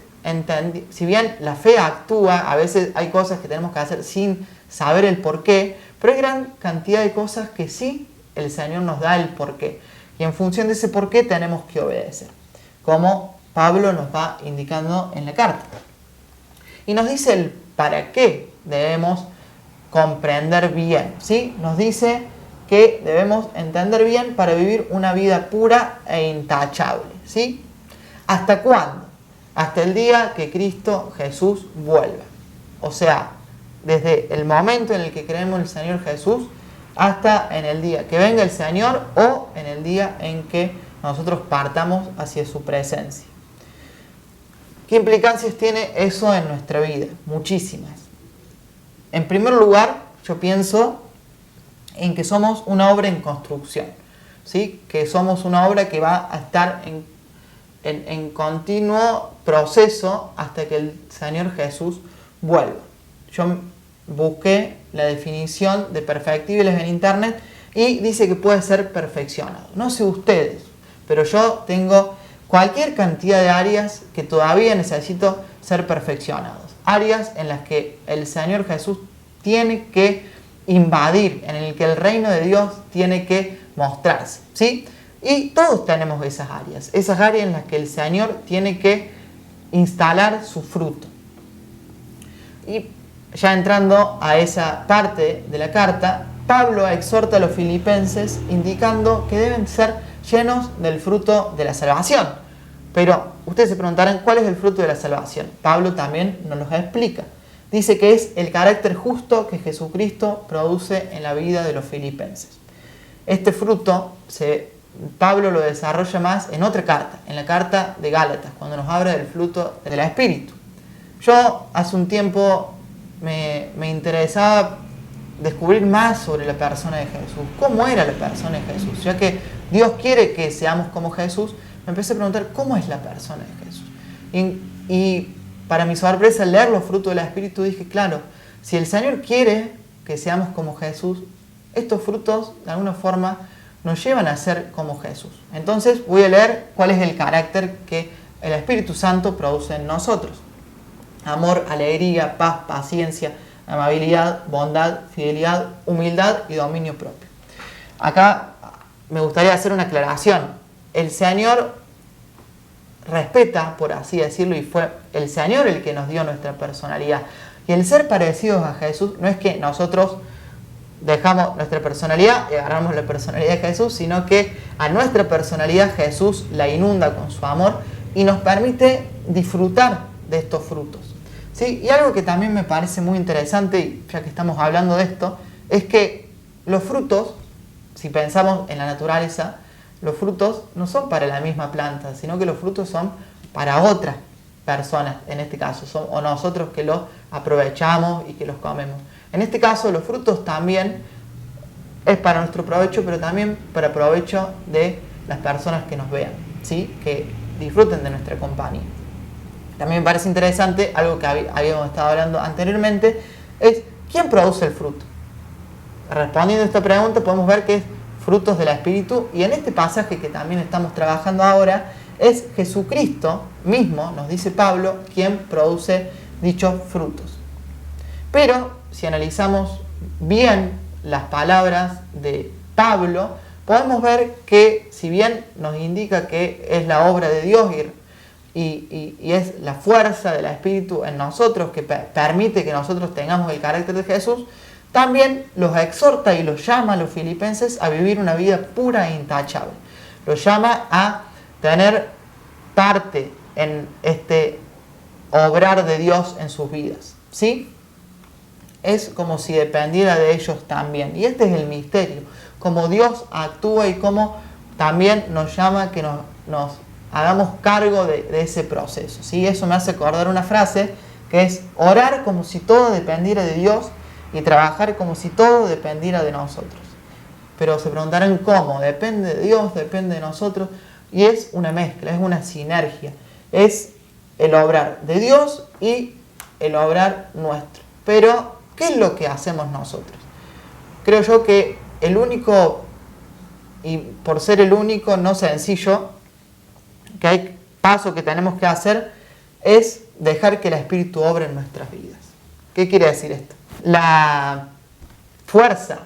Speaker 4: si bien la fe actúa, a veces hay cosas que tenemos que hacer sin saber el porqué, pero hay gran cantidad de cosas que sí el Señor nos da el porqué. Y en función de ese porqué tenemos que obedecer, como Pablo nos va indicando en la carta. Y nos dice el para qué debemos comprender bien, ¿sí? Nos dice que debemos entender bien para vivir una vida pura e intachable, ¿sí? ¿Hasta cuándo? Hasta el día que Cristo Jesús vuelva. O sea, desde el momento en el que creemos en el Señor Jesús hasta en el día que venga el Señor o en el día en que nosotros partamos hacia su presencia. ¿Qué implicancias tiene eso en nuestra vida? Muchísimas. En primer lugar, yo pienso en que somos una obra en construcción, ¿sí? Que somos una obra que va a estar en continuo proceso hasta que el Señor Jesús vuelva. Yo busqué la definición de perfectibles en internet y dice que puede ser perfeccionado. No sé ustedes, pero yo tengo cualquier cantidad de áreas que todavía necesito ser perfeccionados. Áreas en las que el Señor Jesús tiene que invadir, en el que el reino de Dios tiene que mostrarse, ¿sí? Y todos tenemos esas áreas en las que el Señor tiene que instalar su fruto. Y ya entrando a esa parte de la carta, Pablo exhorta a los filipenses indicando que deben ser llenos del fruto de la salvación. Pero ustedes se preguntarán, ¿cuál es el fruto de la salvación? Pablo también nos lo explica. Dice que es el carácter justo que Jesucristo produce en la vida de los filipenses. Este fruto Pablo lo desarrolla más en otra carta, en la carta de Gálatas, cuando nos habla del fruto del Espíritu. Yo hace un tiempo me interesaba descubrir más sobre la persona de Jesús. ¿Cómo era la persona de Jesús? Ya que Dios quiere que seamos como Jesús, me empecé a preguntar cómo es la persona de Jesús. Y para mi sorpresa, al leer los frutos del Espíritu, dije, claro, si el Señor quiere que seamos como Jesús, estos frutos de alguna forma nos llevan a ser como Jesús. Entonces voy a leer cuál es el carácter que el Espíritu Santo produce en nosotros. Amor, alegría, paz, paciencia, amabilidad, bondad, fidelidad, humildad y dominio propio. Acá me gustaría hacer una aclaración. El Señor respeta, por así decirlo, y fue el Señor el que nos dio nuestra personalidad. Y el ser parecidos a Jesús no es que nosotros dejamos nuestra personalidad y agarramos la personalidad de Jesús, sino que a nuestra personalidad Jesús la inunda con su amor y nos permite disfrutar de estos frutos, ¿sí? Y algo que también me parece muy interesante, y ya que estamos hablando de esto, es que los frutos, si pensamos en la naturaleza, los frutos no son para la misma planta, sino que los frutos son para otras personas, en este caso, o nosotros que los aprovechamos y que los comemos. En este caso, los frutos también es para nuestro provecho, pero también para provecho de las personas que nos vean, ¿sí? Que disfruten de nuestra compañía. También me parece interesante, algo que habíamos estado hablando anteriormente, es ¿quién produce el fruto? Respondiendo a esta pregunta podemos ver que es frutos del Espíritu, y en este pasaje que también estamos trabajando ahora es Jesucristo mismo, nos dice Pablo, quien produce dichos frutos. Pero si analizamos bien las palabras de Pablo, podemos ver que si bien nos indica que es la obra de Dios y es la fuerza del Espíritu en nosotros que permite que nosotros tengamos el carácter de Jesús, también los exhorta y los llama a los filipenses a vivir una vida pura e intachable. Los llama a tener parte en este obrar de Dios en sus vidas, ¿sí? Es como si dependiera de ellos también. Y este es el misterio, cómo Dios actúa y cómo también nos llama a que nos hagamos cargo de ese proceso, ¿sí? Eso me hace acordar una frase que es orar como si todo dependiera de Dios y trabajar como si todo dependiera de nosotros. Pero se preguntarán cómo, depende de Dios, depende de nosotros, y es una mezcla, es una sinergia, es el obrar de Dios y el obrar nuestro. Pero, ¿qué es lo que hacemos nosotros? Creo yo que el único, y por ser el único no sencillo, que hay paso que tenemos que hacer, es dejar que el Espíritu obre en nuestras vidas. ¿Qué quiere decir esto? La fuerza,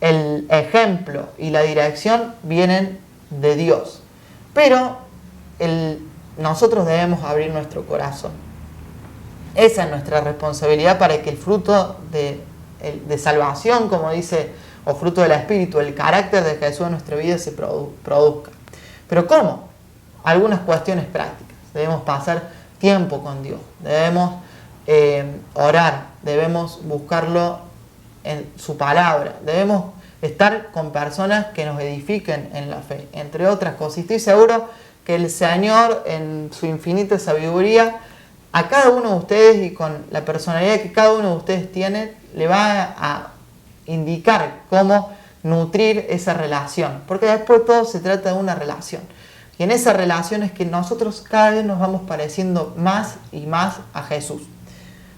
Speaker 4: el ejemplo y la dirección vienen de Dios. Pero nosotros debemos abrir nuestro corazón. Esa es nuestra responsabilidad para que el fruto de salvación, como dice, o fruto del Espíritu, el carácter de Jesús en nuestra vida se produzca. ¿Pero cómo? Algunas cuestiones prácticas. Debemos pasar tiempo con Dios. Debemos orar. Debemos buscarlo en su palabra. Debemos estar con personas que nos edifiquen en la fe, entre otras cosas. Y estoy seguro que el Señor, en su infinita sabiduría, a cada uno de ustedes y con la personalidad que cada uno de ustedes tiene, le va a indicar cómo nutrir esa relación. Porque después todo se trata de una relación. Y en esa relación es que nosotros cada vez nos vamos pareciendo más y más a Jesús.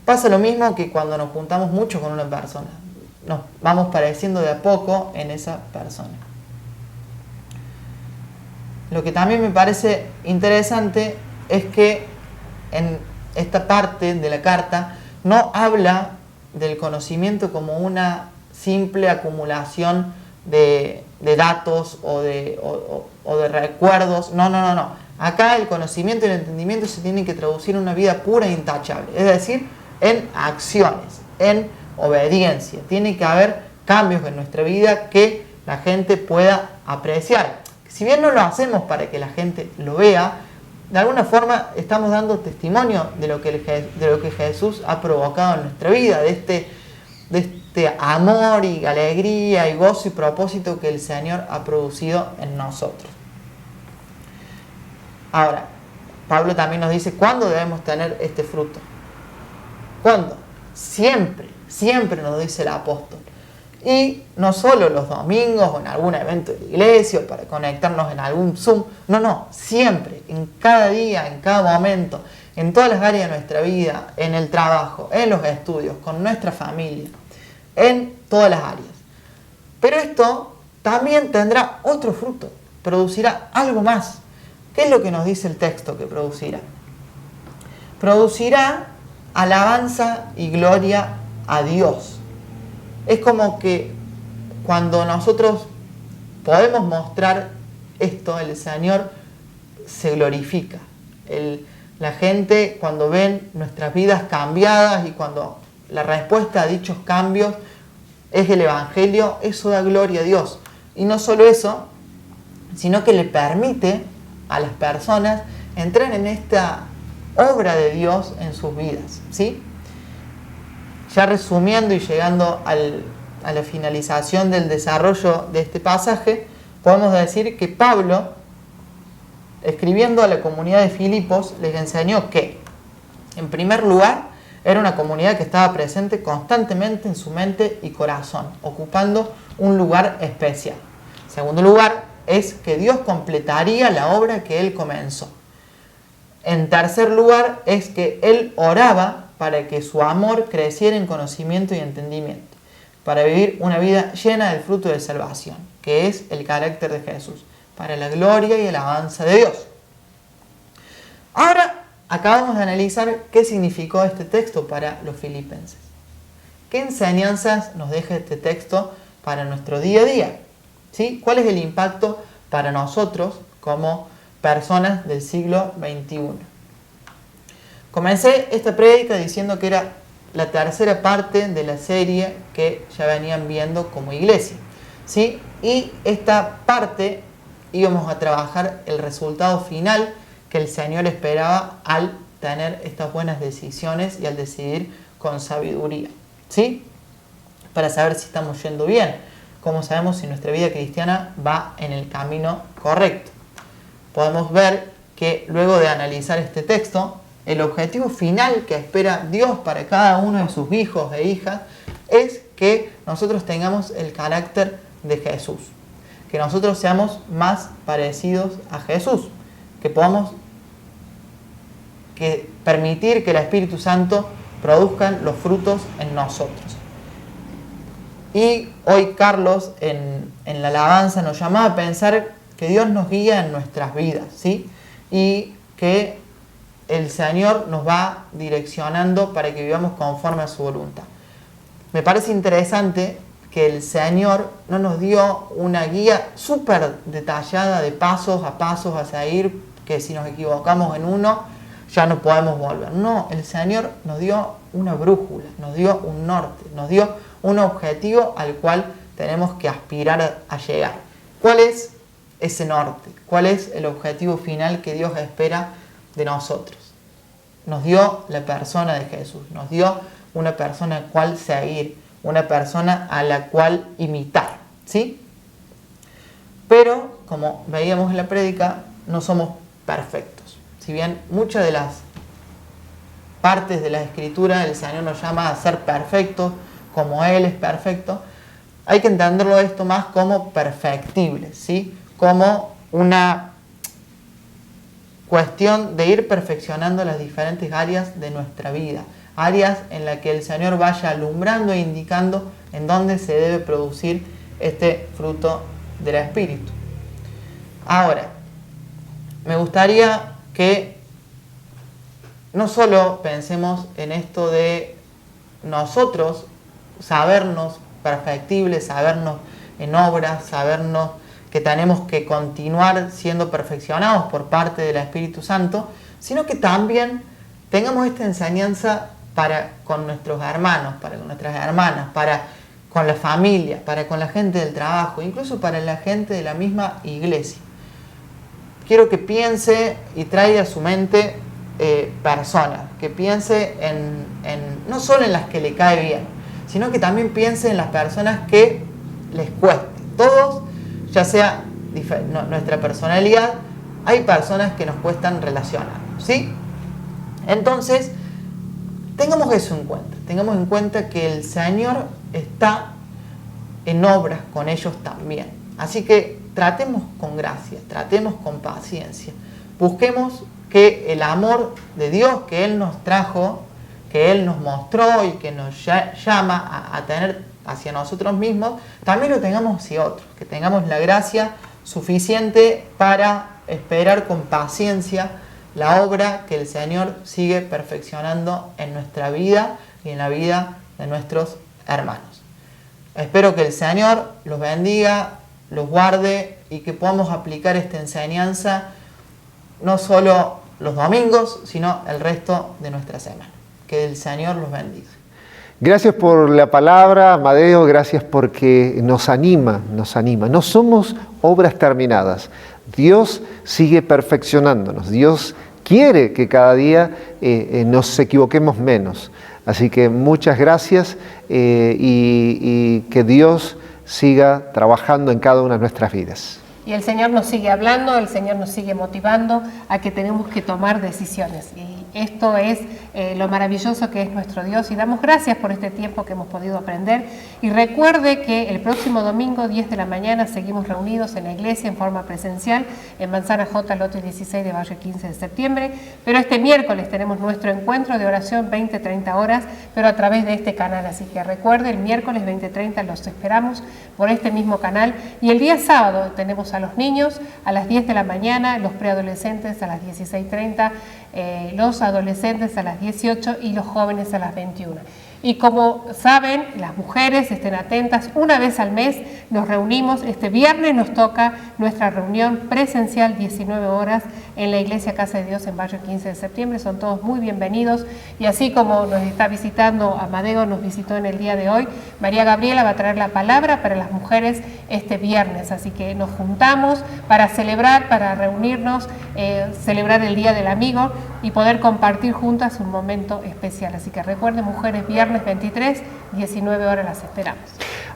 Speaker 4: Pasa lo mismo que cuando nos juntamos mucho con una persona. Nos vamos pareciendo de a poco en esa persona. Lo que también me parece interesante es que en esta parte de la carta no habla del conocimiento como una simple acumulación de datos o de recuerdos. No. Acá el conocimiento y el entendimiento se tienen que traducir en una vida pura e intachable. Es decir, en acciones, en obediencia. Tiene que haber cambios en nuestra vida que la gente pueda apreciar. Si bien no lo hacemos para que la gente lo vea, de alguna forma estamos dando testimonio de lo que Jesús ha provocado en nuestra vida, de este amor y alegría y gozo y propósito que el Señor ha producido en nosotros. Ahora, Pablo también nos dice cuándo debemos tener este fruto. ¿Cuándo? Siempre nos dice el apóstol. Y no solo los domingos o en algún evento de la iglesia o para conectarnos en algún Zoom. No, siempre, en cada día, en cada momento, en todas las áreas de nuestra vida, en el trabajo, en los estudios, con nuestra familia, en todas las áreas. Pero esto también tendrá otro fruto, producirá algo más. ¿Qué es lo que nos dice el texto que producirá? Producirá alabanza y gloria a Dios. Es como que cuando nosotros podemos mostrar esto, el Señor se glorifica. La gente, cuando ven nuestras vidas cambiadas y cuando la respuesta a dichos cambios es el Evangelio, eso da gloria a Dios. Y no solo eso, sino que le permite a las personas entrar en esta obra de Dios en sus vidas, ¿sí? Ya resumiendo y llegando a la finalización del desarrollo de este pasaje, podemos decir que Pablo, escribiendo a la comunidad de Filipos, les enseñó que, en primer lugar, Era una comunidad que estaba presente constantemente en su mente y corazón, ocupando un lugar especial. Segundo lugar, es que Dios completaría la obra que Él comenzó. En tercer lugar, es que Él oraba para que su amor creciera en conocimiento y entendimiento, para vivir una vida llena del fruto de salvación, que es el carácter de Jesús, para la gloria y el alabanza de Dios. Ahora, acabamos de analizar qué significó este texto para los filipenses. ¿Qué enseñanzas nos deja este texto para nuestro día a día? ¿Sí? ¿Cuál es el impacto para nosotros como personas del siglo XXI? Comencé esta prédica diciendo que era la tercera parte de la serie que ya venían viendo como iglesia, ¿sí? Y esta parte íbamos a trabajar el resultado final que el Señor esperaba al tener estas buenas decisiones y al decidir con sabiduría, ¿sí? Para saber si estamos yendo bien. ¿Cómo sabemos si nuestra vida cristiana va en el camino correcto? Podemos ver que luego de analizar este texto, el objetivo final que espera Dios para cada uno de sus hijos e hijas es que nosotros tengamos el carácter de Jesús, que nosotros seamos más parecidos a Jesús, que podamos permitir que el Espíritu Santo produzca los frutos en nosotros. Y hoy Carlos en la alabanza nos llamaba a pensar que Dios nos guía en nuestras vidas, ¿sí? Y que el Señor nos va direccionando para que vivamos conforme a su voluntad. Me parece interesante que el Señor no nos dio una guía súper detallada de pasos a seguir, que si nos equivocamos en uno ya no podemos volver. No, el Señor nos dio una brújula, nos dio un norte, nos dio un objetivo al cual tenemos que aspirar a llegar. ¿Cuál es ese norte? ¿Cuál es el objetivo final que Dios espera de nosotros? Nos dio la persona de Jesús, nos dio una persona a la cual seguir, una persona a la cual imitar, ¿sí? Pero, como veíamos en la prédica, no somos perfectos. Si bien muchas de las partes de la Escritura el Señor nos llama a ser perfectos, como Él es perfecto, hay que entenderlo esto más como perfectible, ¿sí? Como una cuestión de ir perfeccionando las diferentes áreas de nuestra vida, áreas en las que el Señor vaya alumbrando e indicando en dónde se debe producir este fruto del Espíritu. Ahora, me gustaría que no solo pensemos en esto de nosotros sabernos perfectibles, sabernos en obras, sabernos que tenemos que continuar siendo perfeccionados por parte del Espíritu Santo, sino que también tengamos esta enseñanza con nuestros hermanos, para con nuestras hermanas, con la familia, con la gente del trabajo, incluso para la gente de la misma iglesia. Quiero que piense y traiga a su mente personas, que piense no solo en las que le cae bien, sino que también piense en las personas que les cueste. Todos, ya sea nuestra personalidad, hay personas que nos cuestan relacionar, ¿sí? Entonces, tengamos eso en cuenta. Tengamos en cuenta que el Señor está en obras con ellos también. Así que tratemos con gracia, tratemos con paciencia. Busquemos que el amor de Dios que Él nos trajo, que Él nos mostró y que nos llama a tener hacia nosotros mismos, también lo tengamos hacia otros, que tengamos la gracia suficiente para esperar con paciencia la obra que el Señor sigue perfeccionando en nuestra vida y en la vida de nuestros hermanos. Espero que el Señor los bendiga, los guarde y que podamos aplicar esta enseñanza no solo los domingos, sino el resto de nuestra semana. Que el Señor los bendiga.
Speaker 3: Gracias por la palabra, Amadeo, gracias porque nos anima. No somos obras terminadas. Dios sigue perfeccionándonos. Dios quiere que cada día nos equivoquemos menos. Así que muchas gracias y que Dios siga trabajando en cada una de nuestras vidas.
Speaker 1: Y el Señor nos sigue hablando, el Señor nos sigue motivando a que tenemos que tomar decisiones. Y esto es lo maravilloso que es nuestro Dios. Y damos gracias por este tiempo que hemos podido aprender. Y recuerde que el próximo domingo, 10 de la mañana, seguimos reunidos en la iglesia en forma presencial, en Manzana J, lote 16 de Barrio 15 de septiembre. Pero este miércoles tenemos nuestro encuentro de oración 20-30 horas, pero a través de este canal. Así que recuerde, el miércoles 20-30 los esperamos por este mismo canal. Y el día sábado tenemos a los niños a las 10 de la mañana, los preadolescentes a las 16:30, los adolescentes a las 18 y los jóvenes a las 21. Y como saben, las mujeres estén atentas, una vez al mes nos reunimos. Este viernes nos toca nuestra reunión presencial 19 horas en la Iglesia Casa de Dios en Barrio 15 de septiembre. Son todos muy bienvenidos. Y así como nos está visitando Amadeo, nos visitó en el día de hoy, María Gabriela va a traer la palabra para las mujeres este viernes. Así que nos juntamos para celebrar, para reunirnos, celebrar el Día del Amigo y poder compartir juntas un momento especial. Así que recuerden, mujeres, viernes 23, 19 horas las esperamos.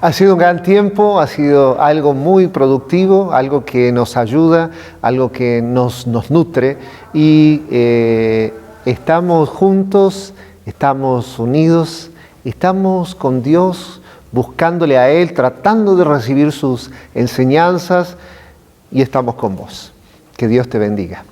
Speaker 3: Ha sido un gran tiempo, ha sido algo muy productivo, algo que nos ayuda, algo que nos nutre y estamos juntos, estamos unidos, estamos con Dios, buscándole a Él, tratando de recibir sus enseñanzas y estamos con vos. Que Dios te bendiga.